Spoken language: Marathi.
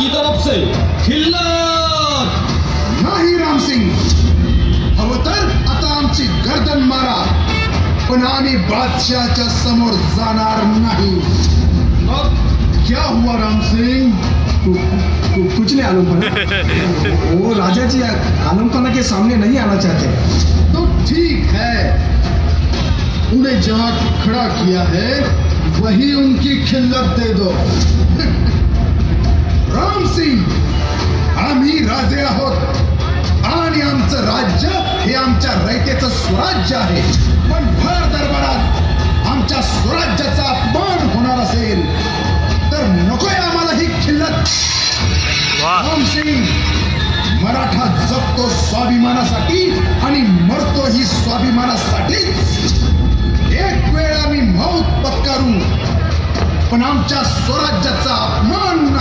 की तरफ से खिल्लार नाही रामसिंग, हवं तर आता आमची गर्दन मारा, पण आम्ही बादशाहच्या समोर जाणार नाही. अब क्या हुआ रामसिंग? कुछ नहीं आलमपना, वो राजा जी आलमपना के सामने नहीं आना चाहते. तो ठीक है, उन्हें जहां खड़ा किया है वही उनकी खिल्लत दे दो. रामसिंग, आम्ही राजे आहोत आणि आमचं राज्य हे आमच्या रयतेचं स्वराज्य आहे. पण भर दरबारात आमच्या स्वराज्याचा अपमान होणार असेल तर नकोय आम्हाला ही खिल्लत. रामसिंग, मराठा जगतो स्वाभिमानासाठी आणि मरतोही स्वाभिमानासाठीच. एक वेळ आम्ही मौत पत्करू, पण आमच्या स्वराज्याचा अपमान नाही.